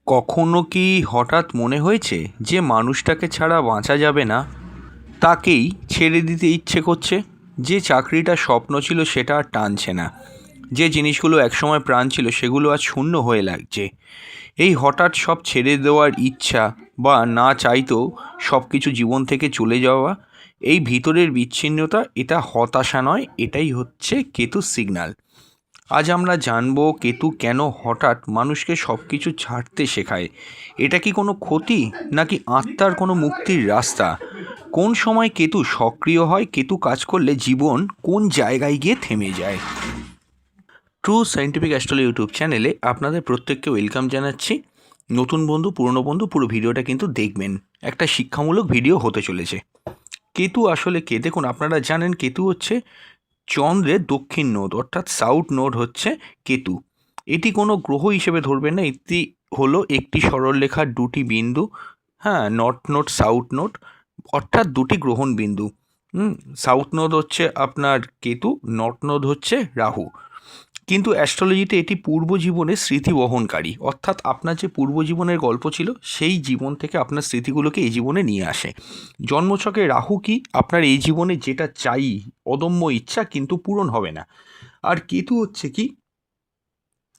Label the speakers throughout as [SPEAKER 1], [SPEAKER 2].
[SPEAKER 1] কখনো কি হঠাৎ মনে হয়েছে যে মানুষটাকে ছাড়া বাঁচা যাবে না, তাকেই ছেড়ে দিতে ইচ্ছে করছে? যে চাকরিটা স্বপ্ন ছিল সেটা আর টানছে না, যে জিনিসগুলো একসময় প্রাণ ছিল সেগুলো আজ শূন্য হয়ে লাগছে। এই হঠাৎ সব ছেড়ে দেওয়ার ইচ্ছা বা না চাইতেও সব কিছু জীবন থেকে চলে যাওয়া, এই ভিতরের বিচ্ছিন্নতা, এটা হতাশা নয়, এটাই হচ্ছে কেতুর সিগন্যাল। আজ আমরা জানব কেতু কেন হঠাৎ মানুষকে সব কিছু ছাড়তে শেখায়। এটা কি কোনো ক্ষতি, নাকি আত্মার কোনো মুক্তির রাস্তা? কোন সময় কেতু সক্রিয় হয়, কেতু কাজ করলে জীবন কোন জায়গায় গিয়ে থেমে যায়? ট্রু সায়েন্টিফিক অ্যাস্ট্রোলজি ইউটিউব চ্যানেলে আপনাদের প্রত্যেককে ওয়েলকাম জানাচ্ছি। নতুন বন্ধু, পুরনো বন্ধু, পুরো ভিডিওটা কিন্তু দেখবেন। একটা শিক্ষামূলক ভিডিও হতে চলেছে। কেতু আসলে কে? দেখুন, আপনারা জানেন কেতু হচ্ছে চন্দ্রের দক্ষিণ নোড, অর্থাৎ সাউথ নোড হচ্ছে কেতু। এটি কোনো গ্রহ হিসেবে ধরবেন না, এটি হলো একটি সরলরেখার দুটি বিন্দু। হ্যাঁ, নর্থ নোড, সাউথ নোড, অর্থাৎ দুটি গ্রহণ বিন্দু। সাউথ নোড হচ্ছে আপনার কেতু, নর্থ নোড হচ্ছে রাহু। কিন্তু অ্যাস্ট্রোলজিতে এটি পূর্বজীবনের স্মৃতি বহনকারী, অর্থাৎ আপনার যে পূর্বজীবনের গল্প ছিল সেই জীবন থেকে আপনার স্মৃতিগুলোকে এই জীবনে নিয়ে আসে। জন্মছকে রাহু কি? আপনার এই জীবনে যেটা চাই, অদম্য ইচ্ছা, কিন্তু পূরণ হবে না। আর কেতু হচ্ছে কি?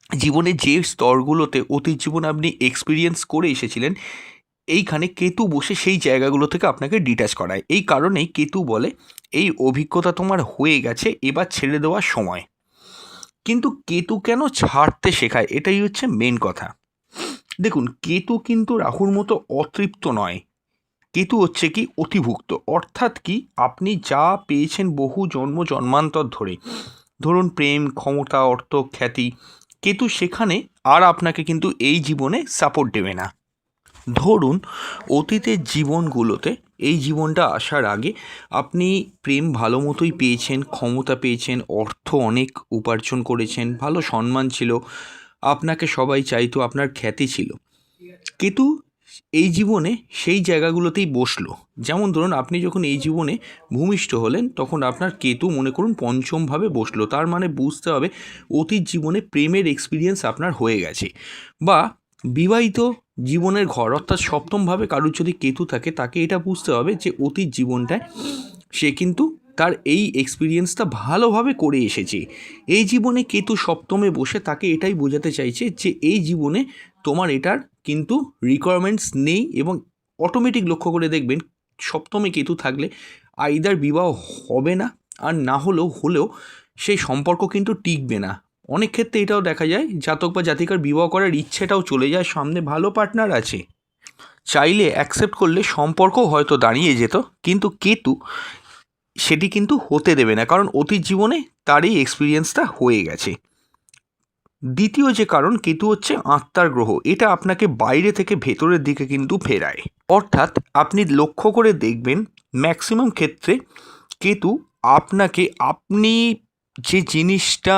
[SPEAKER 1] জীবনের যে স্তরগুলোতে অতীত জীবনে আপনি এক্সপিরিয়েন্স করে এসেছিলেন, এইখানে কেতু বসে সেই জায়গাগুলো থেকে আপনাকে ডিট্যাচ করায়। এই কারণেই কেতু বলে, এই অভিজ্ঞতা তোমার হয়ে গেছে, এবার ছেড়ে দেওয়ার সময়। কিন্তু কেতু কেন ছাড়তে শেখায়, এটাই হচ্ছে মেন কথা। দেখুন, কেতু কিন্তু রাহুর মতো অতৃপ্ত নয়। কেতু হচ্ছে কি? অতিভুক্ত। অর্থাৎ কি? আপনি যা পেয়েছেন বহু জন্ম জন্মান্তর ধরে, ধরুন প্রেম, ক্ষমতা, অর্থ, খ্যাতি, কেতু সেখানে আর আপনাকে কিন্তু এই জীবনে সাপোর্ট দেবে না। ধরুন অতীতের জীবনগুলোতে, এই জীবনটা আসার আগে আপনি প্রেম ভালো মতোই পেয়েছেন, ক্ষমতা পেয়েছেন, অর্থ অনেক উপার্জন করেছেন, ভালো সম্মান ছিল, আপনাকে সবাই চাইতো, আপনার খ্যাতি ছিল। কেতু এই জীবনে সেই জায়গাগুলোতেই বসলো। যেমন ধরুন, আপনি যখন এই জীবনে ভূমিষ্ঠ হলেন, তখন আপনার কেতু মনে করুন পঞ্চমভাবে বসলো। তার মানে বুঝতে হবে অতীত জীবনে প্রেমের এক্সপিরিয়েন্স আপনার হয়ে গেছে। বা বিবাহিত জীবনের ঘর, অর্থাৎ সপ্তমভাবে কারুর যদি কেতু থাকে, তাকে এটা বুঝতে হবে যে অতীত জীবনটায় সে কিন্তু তার এই এক্সপিরিয়েন্সটা ভালোভাবে করে এসেছে। এই জীবনে কেতু সপ্তমে বসে তাকে এটাই বোঝাতে চাইছে যে এই জীবনে তোমার এটার কিন্তু রিকোয়ারমেন্টস নেই। এবং অটোমেটিক লক্ষ্য করে দেখবেন, সপ্তমে কেতু থাকলে আইদার বিবাহ হবে না, আর না হলেও সেই সম্পর্ক কিন্তু টিকবে না। অনেক ক্ষেত্রে এটাও দেখা যায়, জাতক বা জাতিকার বিবাহ করার ইচ্ছেটাও চলে যায়, সামনে ভালো পার্টনার আছে, চাইলে অ্যাকসেপ্ট করলে সম্পর্ক হয়তো দাঁড়িয়ে যেত, কিন্তু কেতু সেটি কিন্তু হতে দেবে না, কারণ অতীত জীবনে তার এই এক্সপিরিয়েন্সটা হয়ে গেছে। দ্বিতীয় যে কারণ, কেতু হচ্ছে আত্মার গ্রহ। এটা আপনাকে বাইরে থেকে ভেতরের দিকে কিন্তু ফেরায়। অর্থাৎ আপনি লক্ষ্য করে দেখবেন, ম্যাক্সিমাম ক্ষেত্রে কেতু আপনাকে, আপনি যে জিনিসটা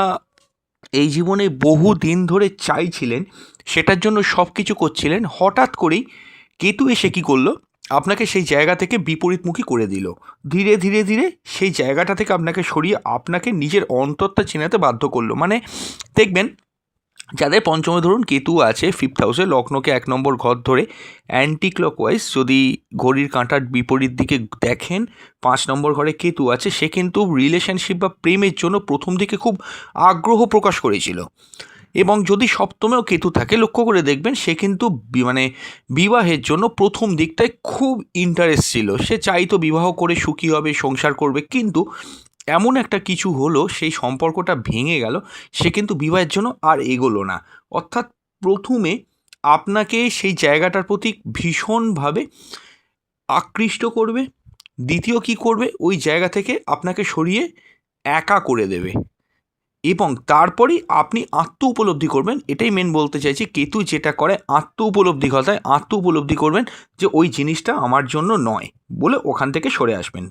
[SPEAKER 1] এই জীবনে বহু দিন ধরে চাইছিলেন, সেটার জন্য সব কিছু করছিলেন, হঠাৎ করেই কেতু এসে কী করলো? আপনাকে সেই জায়গা থেকে বিপরীতমুখী করে দিল। ধীরে ধীরে ধীরে সেই জায়গাটা থেকে আপনাকে সরিয়ে আপনাকে নিজের অন্তরটা চেনাতে বাধ্য করলো। মানে দেখবেন, যাদের পঞ্চমে ধরুন কেতু আছে, ফিফথ হাউসে, লগ্নকে 1 নম্বর ঘর ধরে অ্যান্টি ক্লকওয়াইজ যদি ঘড়ির কাঁটার বিপরীত দিকে দেখেন, 5 নম্বর ঘরে কেতু আছে, সে কিন্তু রিলেশনশিপ বা প্রেমের জন্য প্রথম দিকে খুব আগ্রহ প্রকাশ করেছিল। এবং যদি সপ্তমেও কেতু থাকে, লক্ষ্য করে দেখবেন সে কিন্তু বিবাহের জন্য প্রথম দিকটায় খুব ইন্টারেস্ট ছিল, সে চাইতো বিবাহ করে সুখী হবে, সংসার করবে। কিন্তু এমন একটা কিছু হলো, সেই সম্পর্কটা ভেঙে গেল, সে কিন্তু বিবাহের জন্য আর এগোলো না। অর্থাৎ প্রথমে আপনাকে সেই জায়গাটার প্রতি ভীষণভাবে আকৃষ্ট করবে, দ্বিতীয় কি করবে, ওই জায়গা থেকে আপনাকে সরিয়ে একা করে দেবে, এবং তারপরেই আপনি আত্ম উপলব্ধি করবেন। এটাই মেন বলতে চাইছি, কেতু যেটা করে আত্ম উপলব্ধি ঘটায়। আত্ম উপলব্ধি করবেন যে ওই জিনিসটা আমার জন্য নয়, বলে ওখান থেকে সরে আসবেন।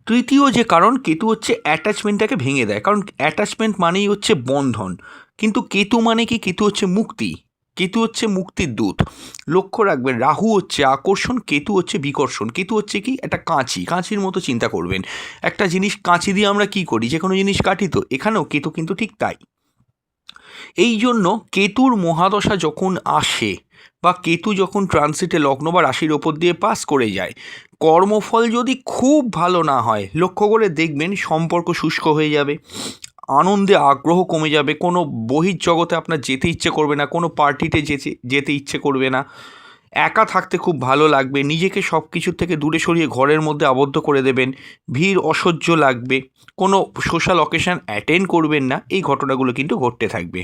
[SPEAKER 1] তৃতীয় যে কারণ, কেতু হচ্ছে অ্যাটাচমেন্টটাকে ভেঙে দেয়, কারণ অ্যাটাচমেন্ট মানেই হচ্ছে বন্ধন। কিন্তু কেতু মানে কি? কেতু হচ্ছে মুক্তি, কেতু হচ্ছে মুক্তির দূত। লক্ষ্য রাখবেন, রাহু হচ্ছে আকর্ষণ, কেতু হচ্ছে বিকর্ষণ। কেতু হচ্ছে কি? একটা কাঁচি, কাঁচির মতো চিন্তা করবেন। একটা জিনিস কাঁচি দিয়ে আমরা কি করি? যে কোনো জিনিস কাটি, তো এখানেও কেতু কিন্তু ঠিক তাই। এই জন্য কেতুর মহাদশা যখন আসে বা কেতু যখন ট্রানজিটে লগ্ন বা রাশির ওপর দিয়ে পাস করে যায়, কর্মফল যদি খুব ভালো না হয়, লক্ষ্য করে দেখবেন সম্পর্ক শুষ্ক হয়ে যাবে, আনন্দে আগ্রহ কমে যাবে, কোনো বহির্জগতে আপনার যেতে ইচ্ছে করবে না, কোনো পার্টিতে যেতে ইচ্ছে করবে না, একা থাকতে খুব ভালো লাগবে, নিজেকে সব কিছুর থেকে দূরে সরিয়ে ঘরের মধ্যে আবদ্ধ করে দেবেন, ভিড় অসহ্য লাগবে, কোনো সোশ্যাল অকেশন অ্যাটেন্ড করবেন না। এই ঘটনাগুলো কিন্তু ঘটতে থাকবে।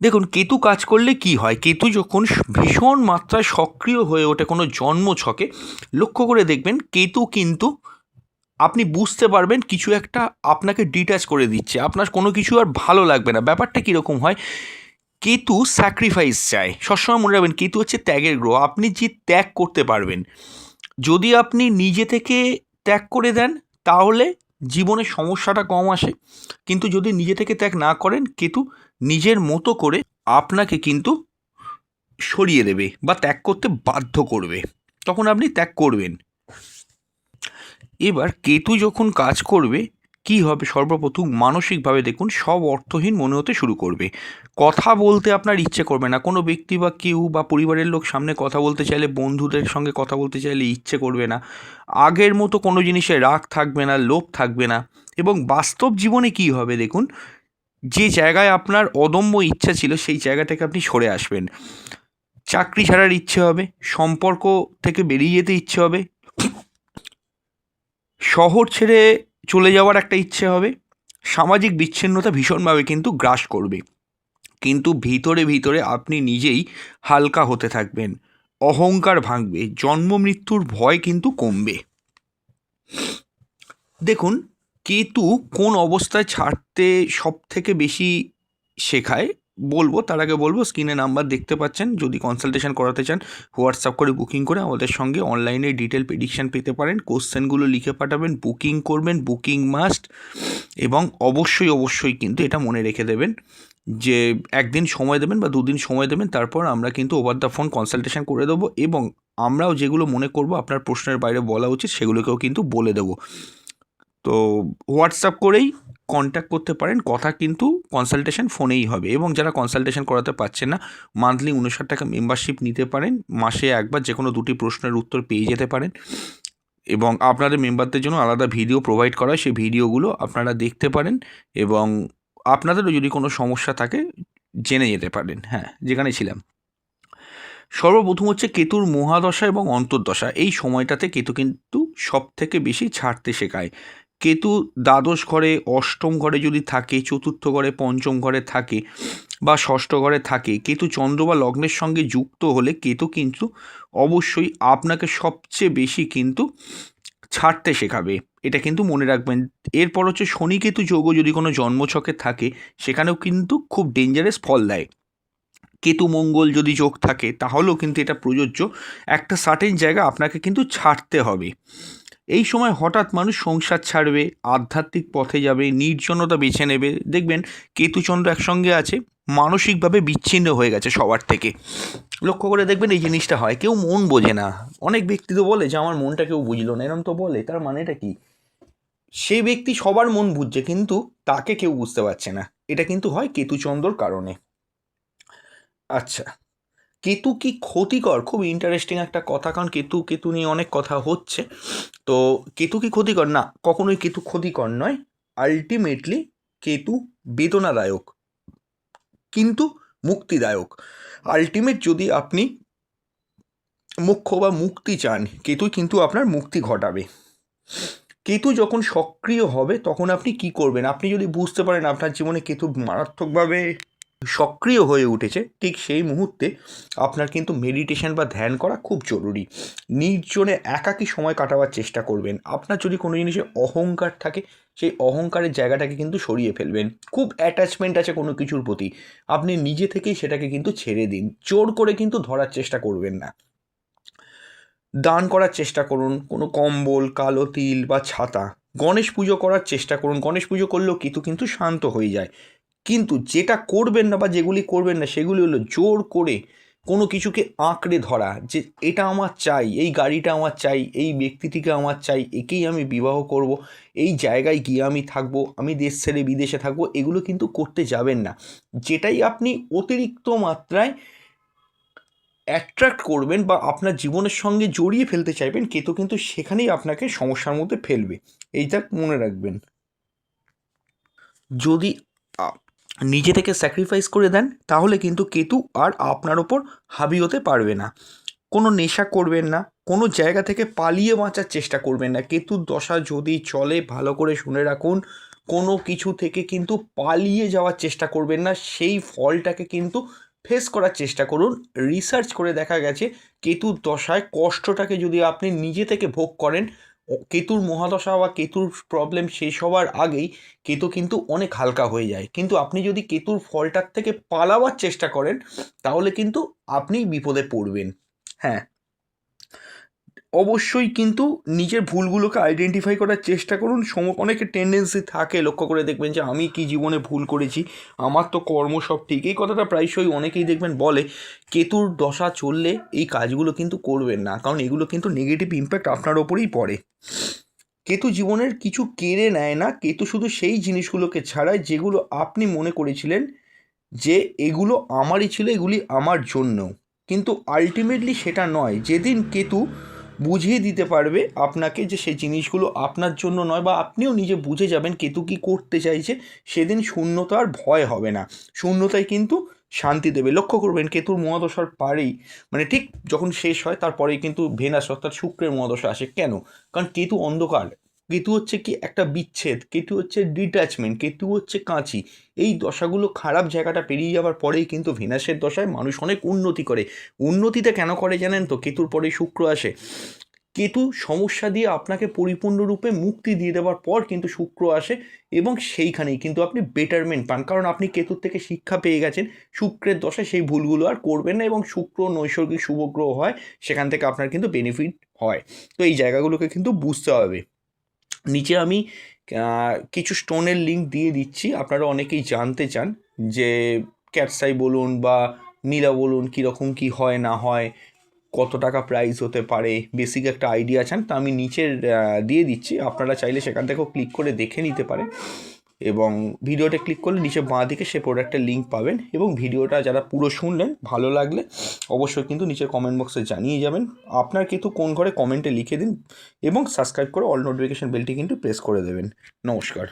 [SPEAKER 1] দেখুন, কেতু কাজ করলে কি হয়, কেতু যখন ভীষণ মাত্রায় সক্রিয় হয়ে ওঠে কোনো জন্মছকে, লক্ষ্য করে দেখবেন কেতু কিন্তু আপনি বুঝতে পারবেন কিছু একটা আপনাকে ডিট্যাচ করে দিচ্ছে, আপনার কোনো কিছু আর ভালো লাগবে না। ব্যাপারটা কীরকম হয়, কেতু স্যাক্রিফাইস চায়। সবসময় মনে রাখবেন কেতু হচ্ছে ত্যাগের গ্রহ। আপনি যে ত্যাগ করতে পারবেন, যদি আপনি নিজে থেকে ত্যাগ করে দেন তাহলে জীবনে সমস্যাটা কম আসে, কিন্তু যদি নিজে থেকে ত্যাগ না করেন, কেতু নিজের মতো করে আপনাকে কিন্তু সরিয়ে দেবে বা ত্যাগ করতে বাধ্য করবে, তখন আপনি ত্যাগ করবেন। এবার কেতু যখন কাজ করবে কি হবে, সর্বপ্রথম মানসিকভাবে দেখুন সব অর্থহীন মনে হতে শুরু করবে, কথা বলতে আপনার ইচ্ছে করবে না, কোনো ব্যক্তি বা কেউ বা পরিবারের লোক সামনে কথা বলতে চাইলে, বন্ধুদের সঙ্গে কথা বলতে চাইলে ইচ্ছে করবে না, আগের মতো কোনো জিনিসে রাগ থাকবে না, লোভ থাকবে না। এবং বাস্তব জীবনে কি হবে দেখুন, যে জায়গায় আপনার অদম্য ইচ্ছা ছিল সেই জায়গা থেকে আপনি সরে আসবেন, চাকরি ছাড়ার ইচ্ছে হবে, সম্পর্ক থেকে বেরিয়ে যেতে ইচ্ছে হবে, শহর ছেড়ে চলে যাওয়ার একটা ইচ্ছে হবে, সামাজিক বিচ্ছিন্নতা ভীষণভাবে কিন্তু গ্রাস করবে, কিন্তু ভিতরে ভিতরে আপনি নিজেই হালকা হতে থাকবেন, অহংকার ভাঙবে, জন্ম মৃত্যুর ভয় কিন্তু কমবে। দেখুন, কেতু কোন অবস্থায় ছাড়তে সব থেকে বেশি শেখায় বলবো, তার আগে বলবো স্ক্রিনে নাম্বার দেখতে পাচ্ছেন, যদি কনসালটেশন করাতে চান হোয়াটসঅ্যাপ করে বুকিং করে আমাদের সঙ্গে অনলাইনে ডিটেল প্রেডিকশান পেতে পারেন, কোশ্চেনগুলো লিখে পাঠাবেন, বুকিং করবেন, বুকিং মাস্ট। এবং অবশ্যই অবশ্যই কিন্তু এটা মনে রেখে দেবেন যে একদিন সময় দেবেন বা দুদিন সময় দেবেন, তারপর আমরা কিন্তু ওভার দ্য ফোন কনসালটেশন করে দেবো, এবং আমরাও যেগুলো মনে করব আপনার প্রশ্নের বাইরে বলা উচিত সেগুলোকেও কিন্তু বলে দেবো। তো হোয়াটসঅ্যাপ করেই কন্ট্যাক্ট করতে পারেন, কথা কিন্তু কনসালটেশন ফোনেই হবে। এবং যারা কনসালটেশন করাতে পারছেন না, মান্থলি 59 টাকা মেম্বারশিপ নিতে পারেন, মাসে একবার যে কোনো 2টি প্রশ্নের উত্তর পেয়ে যেতে পারেন, এবং আপনাদের মেম্বারদের জন্য আলাদা ভিডিও প্রোভাইড করা হয়, সেই ভিডিওগুলো আপনারা দেখতে পারেন, এবং আপনাদেরও যদি কোনো সমস্যা থাকে জেনে যেতে পারেন। হ্যাঁ, যেখানে ছিলাম, সর্বপ্রথম হচ্ছে কেতুর মহাদশা এবং অন্তর্দশা। এই সময়টাতে কেতু কিন্তু সব থেকে বেশি ছাড়তে শেখায়। কেতু দ্বাদশ ঘরে, অষ্টম ঘরে যদি থাকে, চতুর্থ ঘরে, পঞ্চম ঘরে থাকে বা ষষ্ঠ ঘরে থাকে, কেতু চন্দ্র বা লগ্নের সঙ্গে যুক্ত হলে কেতু কিন্তু অবশ্যই আপনাকে সবচেয়ে বেশি কিন্তু ছাড়তে শেখাবে, এটা কিন্তু মনে রাখবেন। এরপর হচ্ছে শনি কেতু যোগও যদি কোনো জন্মছকে থাকে, সেখানেও কিন্তু খুব ডেঞ্জারাস ফল দেয়। কেতু মঙ্গল যদি যোগ থাকে তাহলেও কিন্তু এটা প্রযোজ্য, একটা সার্টেন জায়গা আপনাকে কিন্তু ছাড়তে হবে। এই সময় হঠাৎ মানুষ সংসার ছাড়বে, আধ্যাত্মিক পথে যাবে, নির্জনতা বেছে নেবে। দেখবেন কেতুচন্দ্র একসঙ্গে আছে, মানসিকভাবে বিচ্ছিন্ন হয়ে গেছে সবার থেকে। লক্ষ্য করে দেখবেন এই জিনিসটা হয়, কেউ মন বোঝে না। অনেক ব্যক্তি তো বলে যে আমার মনটা কেউ বুঝলো না, এরম তো বলে, তার মানেটা কি? সে ব্যক্তি সবার মন বুঝছে কিন্তু তাকে কেউ বুঝতে পারছে না। এটা কিন্তু হয় কেতুচন্দ্রর কারণে। আচ্ছা, কেতু কি ক্ষতিকর? খুব ইন্টারেস্টিং একটা কথা, কারণ কেতু কেতু নিয়ে অনেক কথা হচ্ছে। তো কেতু কি ক্ষতিকর? না, কখনোই কেতু ক্ষতিকর নয়। আলটিমেটলি কেতু বেদনাদায়ক কিন্তু মুক্তিদায়ক। আলটিমেট যদি আপনি মোক্ষ বা মুক্তি চান, কেতু কিন্তু আপনার মুক্তি ঘটাবে। কেতু যখন সক্রিয় হবে তখন আপনি কি করবেন? আপনি যদি বুঝতে পারেন আপনার জীবনে কেতু মারাত্মকভাবে সক্রিয় হয়ে উঠেছে, ঠিক সেই মুহূর্তে আপনার কিন্তু মেডিটেশন বা ধ্যান করা খুব জরুরি। নির্জনে একাকী সময় কাটাবার চেষ্টা করবেন। আপনার যদি কোনো জিনিসে অহংকার থাকে, সেই অহংকারের জায়গাটাকে কিন্তু সরিয়ে ফেলবেন। খুব অ্যাটাচমেন্ট আছে কোনো কিছুর প্রতি, আপনি নিজে থেকেই সেটাকে কিন্তু ছেড়ে দিন। জোর করে কিন্তু ধরার চেষ্টা করবেন না। দান করার চেষ্টা করুন, কোনো কম্বল, কালো তিল বা ছাতা। গণেশ পুজো করার চেষ্টা করুন, গণেশ পুজো করলেও কেতু কিন্তু শান্ত হয়ে যায়। কিন্তু যেটা করবেন না বা যেগুলি করবেন না সেগুলি হলো জোর করে কোনো কিছুকে আঁকড়ে ধরা যে এটা আমার চাই, এই গাড়িটা আমার চাই, এই ব্যক্তিটিকে আমার চাই, একেই আমি বিবাহ করব, এই জায়গায় গিয়ে আমি থাকবো, আমি দেশ ছেড়ে বিদেশে থাকবো, এগুলো কিন্তু করতে যাবেন না। যেটাই আপনি অতিরিক্ত মাত্রায় অ্যাট্রাক্ট করবেন বা আপনার জীবনের সঙ্গে জড়িয়ে ফেলতে চাইবেন, কেতু কিন্তু সেখানেই আপনাকে সমস্যার মধ্যে ফেলবে। এইটা মনে রাখবেন। যদি নিজে থেকে স্যাক্রিফাইস করে দেন তাহলে কিন্তু কেতু আর আপনার ওপর হাবি হতে পারবে না। কোনো নেশা করবেন না, কোনো জায়গা থেকে পালিয়ে বাঁচার চেষ্টা করবেন না। কেতুর দশা যদি চলে, ভালো করে শুনে রাখুন, কোনো কিছু থেকে কিন্তু পালিয়ে যাওয়ার চেষ্টা করবেন না, সেই ফলটাকে কিন্তু ফেস করার চেষ্টা করুন। রিসার্চ করে দেখা গেছে কেতুর দশায় কষ্টটাকে যদি আপনি নিজে থেকে ভোগ করেন, কেতুর মহাদশা বা কেতুর প্রবলেম শেষ হওয়ার আগেই কেতু কিন্তু অনেক হালকা হয়ে যায়। কিন্তু আপনি যদি কেতুর ফলটার থেকে পালাবার চেষ্টা করেন তাহলে কিন্তু আপনি বিপদে পড়বেন। হ্যাঁ, অবশ্যই কিন্তু নিজের ভুলগুলোকে আইডেন্টিফাই করার চেষ্টা করুন। অনেকের টেন্ডেন্সি থাকে, লক্ষ্য করে দেখবেন যে আমি কি জীবনে ভুল করেছি, আমার তো কর্ম সব ঠিক। এই কথাটা প্রায়শই অনেকেই দেখবেন বলে। কেতুর দশা চললে এই কাজগুলো কিন্তু করবেন না, কারণ এগুলো কিন্তু নেগেটিভ ইম্প্যাক্ট আপনার ওপরেই পড়ে। কেতু জীবনের কিছু কেড়ে নেয় না, কেতু শুধু সেই জিনিসগুলোকে ছাড়ায় যেগুলো আপনি মনে করেছিলেন যে এগুলো আমারই ছিল, এগুলি আমার জন্য, কিন্তু আলটিমেটলি সেটা নয়। যেদিন কেতু বুঝিয়ে দিতে পারবে আপনাকে যে সেই জিনিসগুলো আপনার জন্য নয়, বা আপনিও নিজে বুঝে যাবেন কেতু কী করতে চাইছে, সেদিন শূন্যতা আর ভয় হবে না, শূন্যতায় কিন্তু শান্তি দেবে। লক্ষ্য করবেন কেতুর মহাদশার পারেই, মানে ঠিক যখন শেষ হয় তারপরেই কিন্তু ভেনাস অর্থাৎ শুক্রের মহাদশা আসে। কেন? কারণ কেতু অন্ধকার, কেতু হচ্ছে কি একটা বিচ্ছেদ, কেতু হচ্ছে ডিট্যাচমেন্ট, কেতু হচ্ছে কাঁচি। এই দশাগুলো খারাপ জায়গাটা পেরিয়ে যাওয়ার পরেই কিন্তু ভেনাসের দশায় মানুষ অনেক উন্নতি করে। উন্নতিটা কেন করে জানেন তো? কেতুর পরে শুক্র আসে। কেতু সমস্যা দিয়ে আপনাকে পরিপূর্ণরূপে মুক্তি দিয়ে দেওয়ার পর কিন্তু শুক্র আসে, এবং সেইখানেই কিন্তু আপনি বেটারমেন্ট পান, কারণ আপনি কেতুর থেকে শিক্ষা পেয়ে গেছেন। শুক্রের দশায় সেই ভুলগুলো আর করবেন না, এবং শুক্র নৈসর্গিক শুভগ্রহ হয়, সেখান থেকে আপনার কিন্তু বেনিফিট হয়। তো এই জায়গাগুলোকে কিন্তু বুঝতে হবে। নিচে আমি কিছু স্টোনের লিঙ্ক দিয়ে দিচ্ছি, আপনারা অনেকেই জানতে চান যে ক্যাটসাই বলুন বা নীলা বলুন কীরকম কী হয় না হয়, কত টাকা প্রাইস হতে পারে, বেসিক একটা আইডিয়া চান, তা আমি নিচের দিয়ে দিচ্ছি। আপনারা চাইলে সেখান থেকেও ক্লিক করে দেখে নিতে পারেন, এবং ভিডিওটা ক্লিক করলে নিচে বাঁ দিকে সে প্রোডাক্টের লিঙ্ক পাবেন। এবং ভিডিওটা যারা পুরো শুনলেন, ভালো লাগলে অবশ্যই কিন্তু নিচের কমেন্ট বক্সে জানিয়ে যাবেন আপনার কিন্তু কোন ঘরে, কমেন্টে লিখে দিন, এবং সাবস্ক্রাইব করে অল নোটিফিকেশন বেলটি কিন্তু প্রেস করে দেবেন। নমস্কার।